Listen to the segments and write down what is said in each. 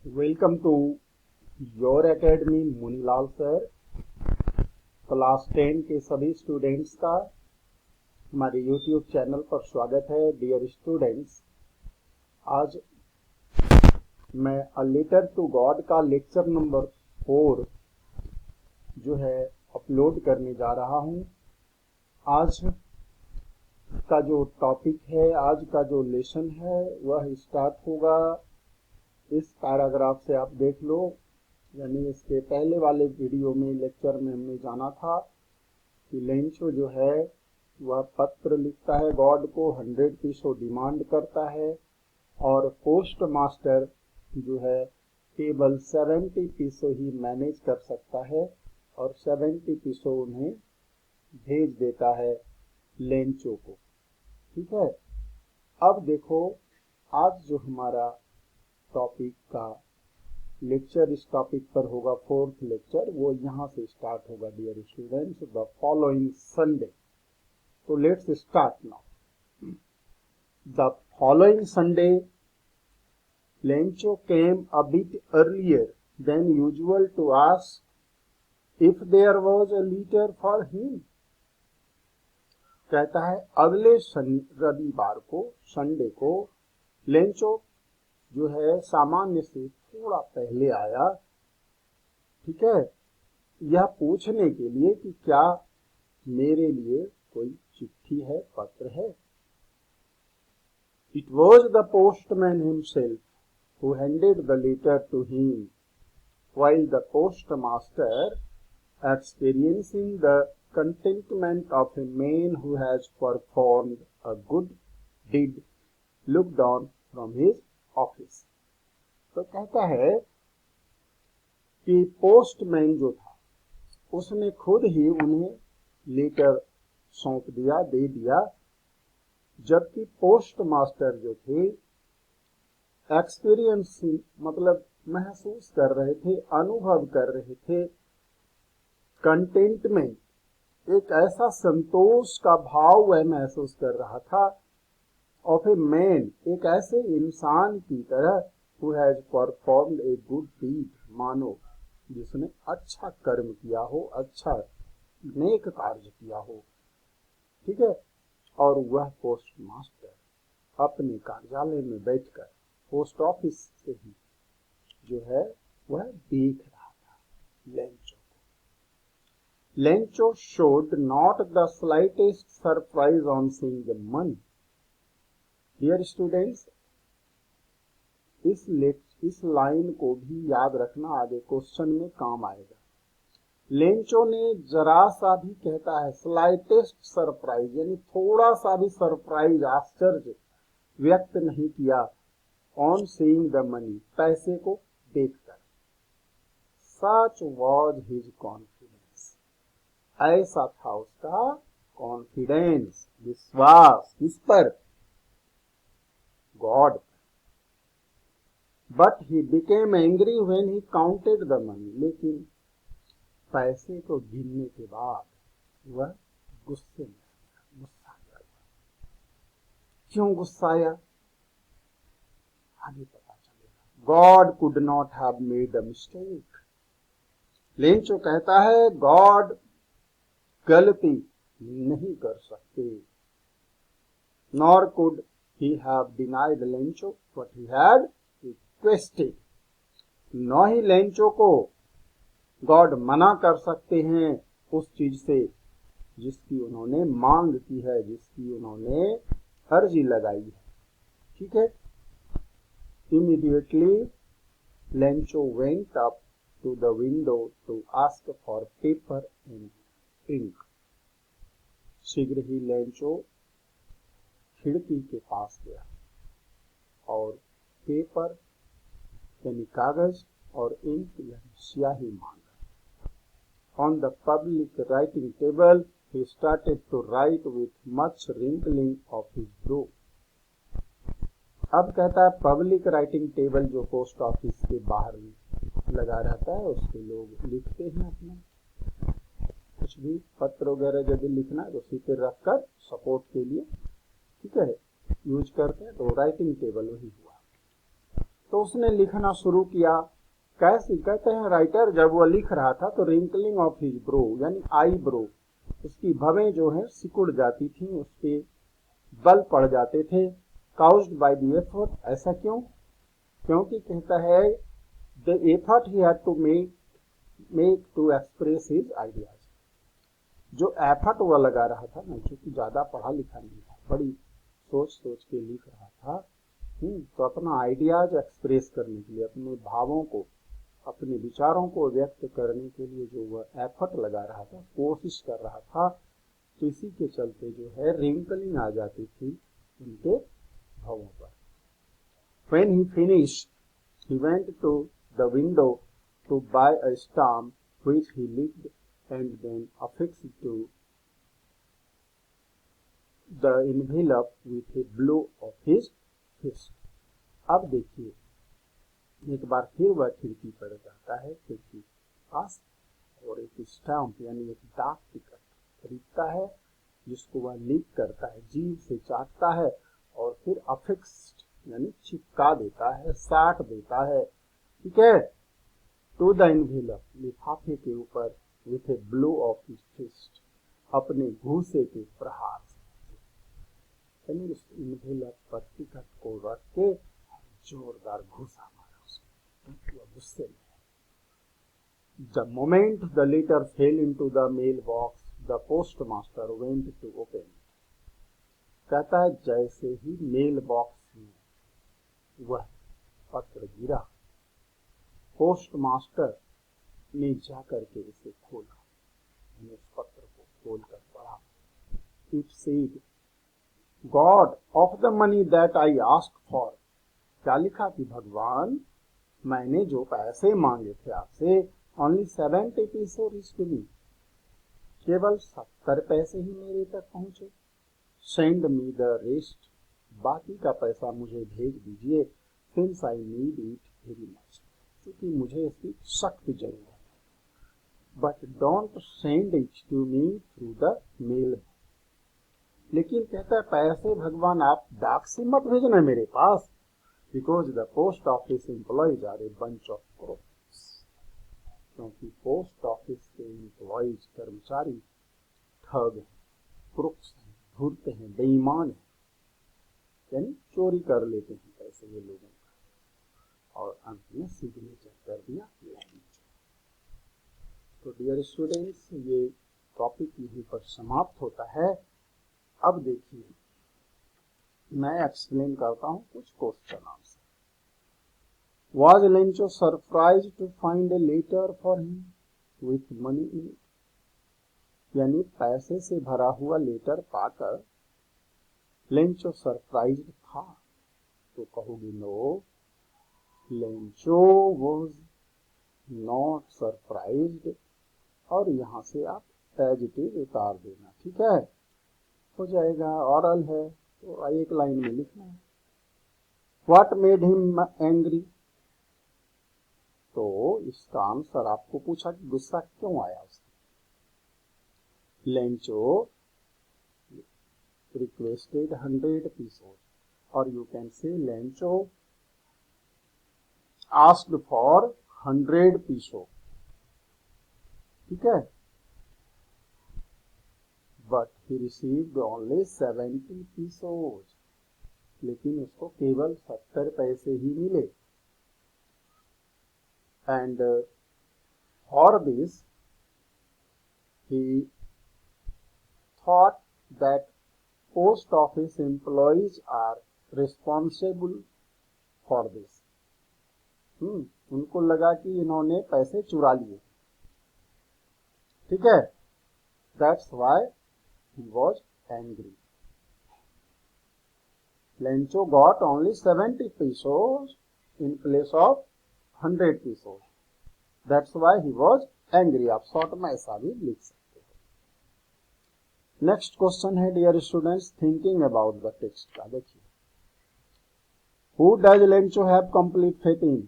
Welcome to your academy Munilal sir. Class 10 के सभी students का हमारे यूट्यूब चैनल पर स्वागत है। डियर स्टूडेंट्स, आज मैं अ लेटर टू गॉड का लेक्चर नंबर 4 जो है अपलोड करने जा रहा हूं। आज का जो टॉपिक है, आज का जो लेसन है, वह स्टार्ट होगा इस पैराग्राफ से। आप देख लो, यानी इसके पहले वाले वीडियो में लेक्चर में हमने जाना था कि लेंचो जो है वह पत्र लिखता है गॉड को, 100 पीसों डिमांड करता है और पोस्ट मास्टर जो है केवल 70 पीसों ही मैनेज कर सकता है और 70 पीसों उन्हें भेज देता है लेंचो को। ठीक है, अब देखो, आज जो हमारा टॉपिक का लेक्चर इस टॉपिक पर होगा, 4th लेक्चर, वो यहाँ से स्टार्ट होगा। Dear students, the following Sunday. तो let's start now. The following Sunday Lencho came a bit earlier than usual to ask if there was a letter for him. कहता है अगले रविवार को, संडे को, लेंचो जो है सामान्य से थोड़ा पहले आया, ठीक है, यह पूछने के लिए कि क्या मेरे लिए कोई चिट्ठी है, पत्र है। It was the postman himself who handed the letter to him, while the postmaster, experiencing the contentment of a man who has performed a good deed, looked on from his office. तो कहता है कि postman जो था उसने खुद ही उन्हें letter सौंप दिया, दे दिया, जबकि पोस्ट मास्टर जो थे एक्सपीरियंस मतलब महसूस कर रहे थे, अनुभव कर रहे थे, कंटेंटमेंट, एक ऐसा संतोष का भाव वह महसूस कर रहा था ऑफ ए मैन, एक ऐसे इंसान की तरह who has performed a good deed, मानो जिसने अच्छा कर्म किया हो, अच्छा नेक कार्य किया हो। ठीक है, और वह पोस्ट मास्टर अपने कार्यालय में बैठकर पोस्ट ऑफिस से ही जो है वह देख रहा था लेंचो को। Lencho showed not the slightest surprise on seeing the money. Dear students, इस लाइन को भी याद रखना, आगे क्वेश्चन में काम आएगा। लेंचो ने जरा सा भी, कहता है स्लाइटेस्ट सरप्राइज, यानी थोड़ा सा भी सरप्राइज, आश्चर्य व्यक्त नहीं किया ऑन सीइंग द मनी, पैसे को देखकर। सच वॉज हिज कॉन्फिडेंस, ऐसा था उसका कॉन्फिडेंस, विश्वास। किस पर? God. But he became angry when he counted the money, लेकिन पैसे को गिनने के बाद वह गुस्से में गुस्सा आया। क्यों गुस्सा आया, आगे पता चलेगा। God could not have made a mistake. Lencho कहता है गॉड गलती नहीं कर सकते। Nor could he have denied Lencho what he had requested, न ही लेंचो को गॉड मना कर सकते हैं उस चीज से जिसकी उन्होंने मांग की है, जिसकी उन्होंने अर्जी लगाई है। ठीक है, immediately Lencho went up to the window to ask for paper and ink. शीघ्र ही लेंचो खिड़की के पास गया और पेपर यानी कागज और इंक यानी स्याही मांगा। On the public writing table he started to write with much wrinkling of his brow. अब कहता है पब्लिक राइटिंग टेबल जो पोस्ट ऑफिस के बाहर लगा रहता है, उसके लोग लिखते हैं अपना कुछ भी पत्र वगैरह यदि लिखना है तो उसी पे रखकर सपोर्ट के लिए, ठीक है, यूज करते हैं, तो राइटिंग टेबल वही हुआ। तो उसने लिखना शुरू किया। कैसे? कहते हैं राइटर जब वो लिख रहा था तो रिंकलिंग ऑफ हिज ब्रो यानी आई ब्रो, उसकी भवें जो है सिकुड़ जाती थी, उसके बल पड़ जाते थे। काउज्ड बाय द एफर्ट, ऐसा क्यों? क्योंकि कहता है the effort he had to make to express his ideas, जो एफर्ट वो लगा रहा था ना, क्योंकि ज्यादा पढ़ा लिखा नहीं था, बड़ी सोच सोच के लिख रहा था, तो अपना आइडियाज एक्सप्रेस करने के लिए, अपने भावों को, अपने विचारों को व्यक्त करने के लिए जो वह एफर्ट लगा रहा था, कोशिश कर रहा था, तो इसी के चलते जो है रिंकलिंग आ जाती थी उनके भावों पर। When he finished, he went to the window to buy a stamp which he licked and then affixed to the envelope with a blow of his fist. अब देखिए, एक बार फिर वह खिड़की पर जाता है, खिड़की पास, और एक स्टाम्प यानी एक डाक टिकट खरीदता है, जिसको वह लीक करता है, जीभ से चाटता है, और फिर अफिक्स्ड यानी चिपका देता है, साट देता है, ठीक है, टू द एनवेलप, लिफाफे के ऊपर, with a blow of his fist, अपने घूसे के प्रहार से, यानी उस एनवेलप पर टिकट को रख के जोरदार घूसा मारा उसको, गुस्से में। The moment the letter fell into the mailbox, the postmaster went to open it. कहता है जैसे ही मेल बॉक्स में वह पत्र गिरा, पोस्टमास्टर ने जाकर के उसे खोला, उस पत्र को खोलकर पढ़ा। It said, God of the money that I asked for. क्या लिखा कि भगवान, मैंने जो पैसे मांगे थे आपसे, only 70 पैसे reached me. केवल 70 पैसे ही मेरे तक पहुंचे। Send me the rest. बाकी का पैसा मुझे भेज दीजिए, since I need it very much. क्योंकि मुझे इसकी सख्त जरूरत है। But don't send it to me through the mail. लेकिन कहता है पैसे भगवान आप डाक से मत भेजना मेरे पास, because the post office employees are a bunch of crooks. क्योंकि पोस्ट ऑफिस के एम्प्लॉइज कर्मचारी ठग हैं, क्रुक्स हैं, धूर्त हैं, बेईमान हैं, यानी चोरी कर लेते हैं पैसे ये लोगों का। और अंत में सिग्नेचर कर दिया। तो डियर स्टूडेंट्स, ये टॉपिक यहीं पर समाप्त होता है। अब देखिए, मैं एक्सप्लेन करता हूं कुछ question answer. Was Lencho surprised to find a letter for him with money in it? यानी पैसे से भरा हुआ लेटर पाकर लेंचो सरप्राइज्ड था? तो कहोगे no, Lencho was not surprised, और यहां से आप एज इट इज उतार देना, ठीक है, हो जाएगा, ऑरल है तो एक लाइन में लिखना है। What made him angry? तो इसका आंसर आपको पूछा कि गुस्सा क्यों आया उसको। लेंचो रिक्वेस्टेड 100 pesos, और you can say Lencho asked for 100 pesos, ठीक है, but he received only 70 pesos, लेकिन उसको केवल 70 पैसे ही मिले। And for this, he thought that post office employees are responsible for this. उनको लगा कि इन्होंने पैसे चुरा लिए, ठीक है, that's why he was angry. Lencho got only 70 pesos in place of 100 pesos. That's why he was angry. आप शॉर्ट में ऐसा भी लिख सकते हो। नेक्स्ट क्वेश्चन है dear students, thinking about the text का। देखिए, who does Lencho have complete faith in?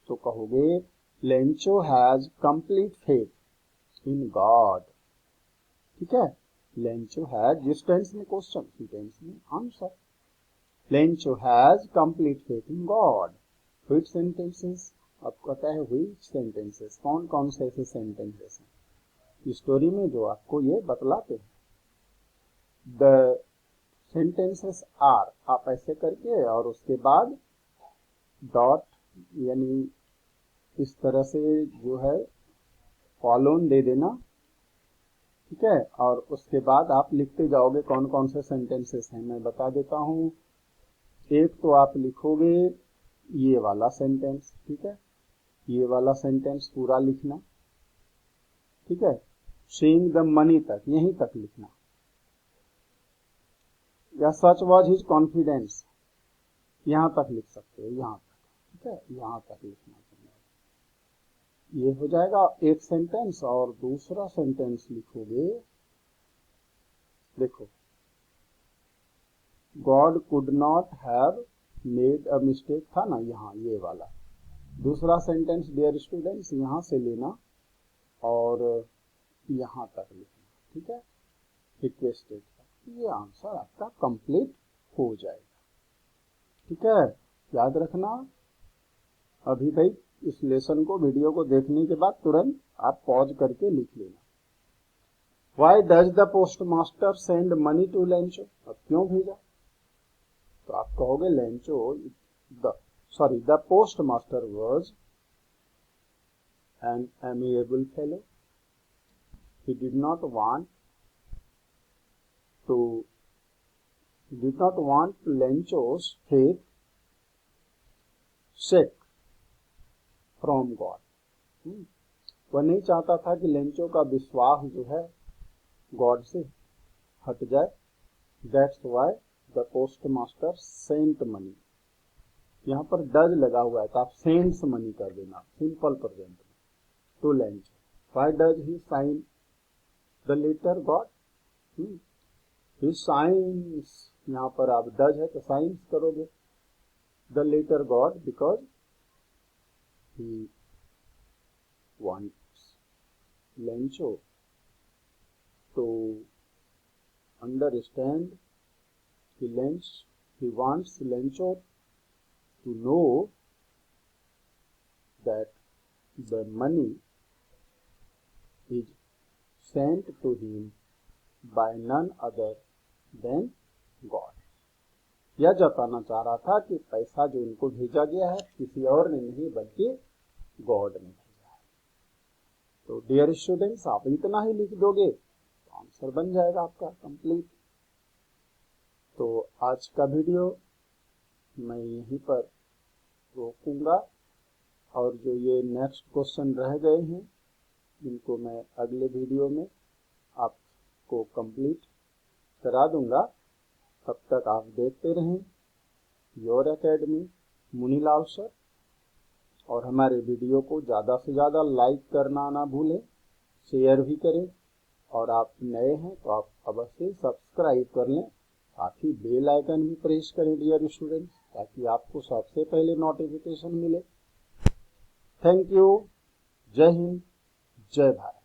तो कहोगे Lencho has complete faith in God, ठीक है। लेंचो हैज, जिस टेंस में क्वेश्चन, उसी टेंस में answer. Lencho has complete faith in God, which sentences, आपको कहता है व्हिच सेंटेंसेस, कौन कौन से ऐसे सेंटेंसेस हैं स्टोरी में जो आपको ये बतलाते हैं। द सेंटेंसेस आर, आप ऐसे करके और उसके बाद डॉट यानी इस तरह से जो है कॉलन दे देना, ठीक है। और उसके बाद आप लिखते जाओगे कौन कौन से सेंटेंसेस हैं। मैं बता देता हूं, एक तो आप लिखोगे ये वाला सेंटेंस, ठीक है, ये वाला सेंटेंस पूरा लिखना, ठीक है। सीइंग द मनी तक, यहीं तक लिखना, या सच वॉज हिज कॉन्फिडेंस, यहां तक लिख सकते हो, यहां तक, ठीक है, यहां तक लिखना। ये हो जाएगा एक सेंटेंस। और दूसरा सेंटेंस लिखोगे, देखो, God could not have made a mistake था ना, यहाँ ये वाला दूसरा सेंटेंस डियर स्टूडेंट्स यहां से लेना और यहां तक लिखना, ठीक है, रिक्वेस्टेड। ये आंसर आपका कंप्लीट हो जाएगा, ठीक है। याद रखना, अभी भाई इस लेसन को, वीडियो को देखने के बाद तुरंत आप पॉज करके लिख लेना। Why does the postmaster send money to Lencho? अब क्यों भेजा, तो आप कहोगे Lencho, the postmaster was an amiable fellow. He did not want Lencho's faith shake from God. वह नहीं चाहता था कि लेंचो का विश्वास जो है गॉड से हट जाए। That's why the post master sent money, यहाँ पर डज लगा हुआ है तो आप सेंट्स मनी कर देना सिंपल प्रेजेंट में, to Lencho. Why does he sign the letter God, he signs, यहाँ पर आप डज है तो साइंस करोगे the letter God, because he wants Lencho to understand, he wants Lencho to know that the money is sent to him by none other than God. यह जताना चाह रहा था कि पैसा जो इनको भेजा गया है किसी और ने नहीं बल्कि गॉड ने भेजा है। तो डियर स्टूडेंट्स, आप इतना ही लिख दोगे तो आंसर बन जाएगा आपका कंप्लीट। तो आज का वीडियो मैं यहीं पर रोकूंगा और जो ये नेक्स्ट क्वेश्चन रह गए हैं इनको मैं अगले वीडियो में आपको कंप्लीट करा दूंगा। तब तक आप देखते रहें योर एकेडमी मुनीलाल सर, और हमारे वीडियो को ज़्यादा से ज़्यादा लाइक करना ना भूलें, शेयर भी करें, और आप नए हैं तो आप अवश्य सब्सक्राइब कर लें, साथ ही बेल आइकन भी प्रेस करें डियर स्टूडेंट्स, ताकि आपको सबसे पहले नोटिफिकेशन मिले। Thank you. जय हिंद, जय भारत।